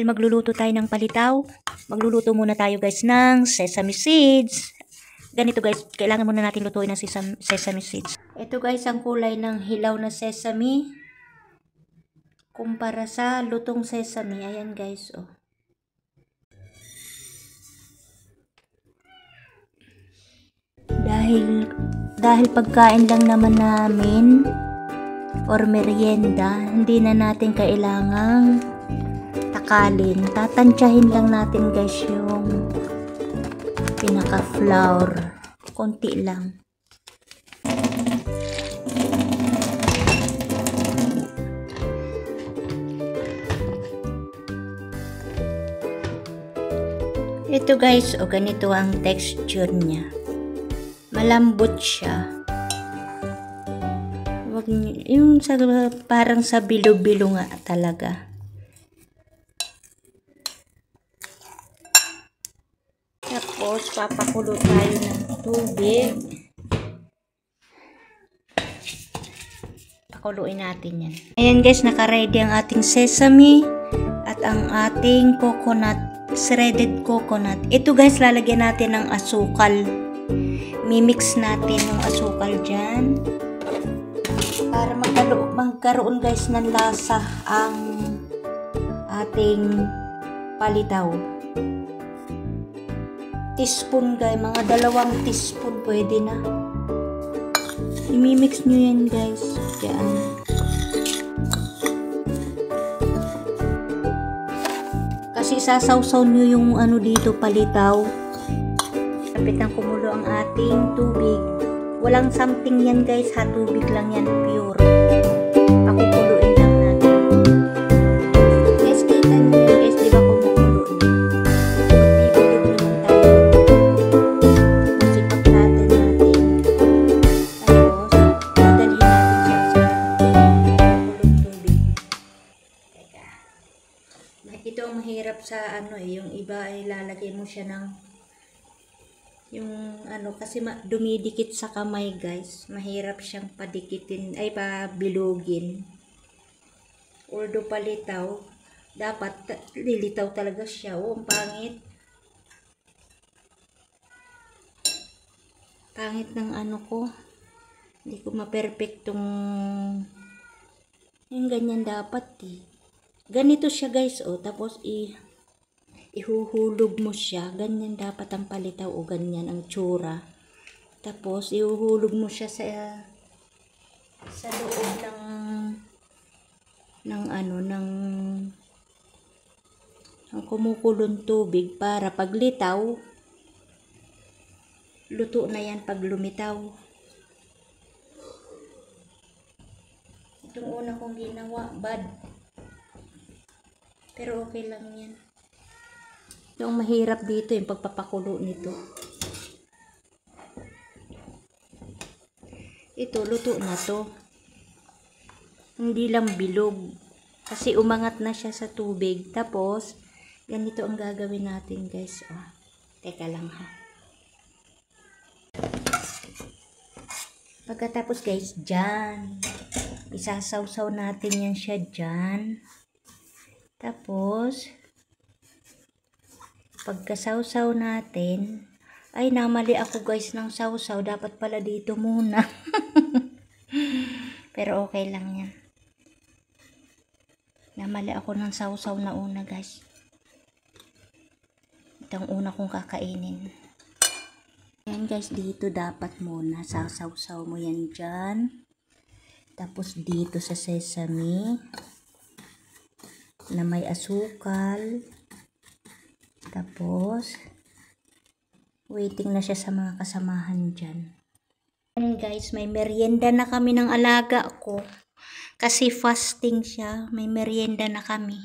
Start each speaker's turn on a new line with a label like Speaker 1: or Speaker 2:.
Speaker 1: Dahil magluluto tayo ng palitaw, magluluto muna tayo guys ng sesame seeds. Ganito guys, kailangan muna natin lutuin ng sesame seeds. Ito guys ang kulay ng hilaw na sesame kumpara sa lutong sesame. Ayan guys, oh. Dahil pagkain lang naman namin or merienda, hindi na natin kailangang takalin. Tatansyahin lang natin guys yung pinaka flour, konti lang. Ito guys, o ganito ang texture niya. Malambot siya. Wag yung parang sa bilo-bilo nga talaga. Tapos papakulo tayo ng tubig. Pakuluin natin yan. Ayan guys, naka-ready ang ating sesame at ang ating coconut, shredded coconut. Ito guys, lalagyan natin ng asukal. Mimix natin yung asukal dyan para magkaroon guys ng lasa ang ating palitaw. Teaspoon guys, mga 2 teaspoon pwede na. I-mix nyo yan guys dyan. Kasi sasawsaw nyo yung ano dito palitaw. Kapit ng kumulo ang ating tubig. Walang something yan guys, ha, tubig lang yan, pure. Pakukuluin lang natin. Guys, kita nyo yan guys, di ba kumukulo na? Magbibilog naman tayo. Masipag natin. Tapos, dadalhin natin siya sa kulong tubig. Teka. Ito ang mahirap sa ano yung iba ay lalagay mo siya ng yung ano, kasi dumidikit sa kamay guys, mahirap siyang padikitin ay pabilugin. Although palitaw, dapat lilitaw talaga siya. Oh, ang pangit ng ano ko, hindi ko ma-perfectong yung ganyan dapat eh. Ganito siya guys, oh, tapos ihuhulog mo siya, ganyan dapat ang palitaw o ganyan ang tsura. Tapos ihuhulog mo siya sa loob ng kumukulong tubig para paglitaw, luto na yan pag lumitaw. Itong una kong ginawa, bad. Pero okay lang yan. Yung mahirap dito yung pagpapakulo nito. Ito, luto na to. Hindi lang bilog. Kasi umangat na siya sa tubig. Tapos, ganito ang gagawin natin guys. Oh, teka lang ha. Pagkatapos guys, dyan. Isasawsaw natin yan siya dyan. Tapos, pagkasawsaw natin, ay namali ako guys ng sawsaw, dapat pala dito muna. Pero okay lang yan. Namali ako ng sawsaw na una guys. Itong una kong kakainin. Yan guys, dito dapat muna sasawsaw mo yan dyan. Tapos dito sa sesame na may asukal. Tapos, waiting na siya sa mga kasamahan dyan. And guys, may merienda na kami ng alaga ko. Kasi fasting siya, may merienda na kami.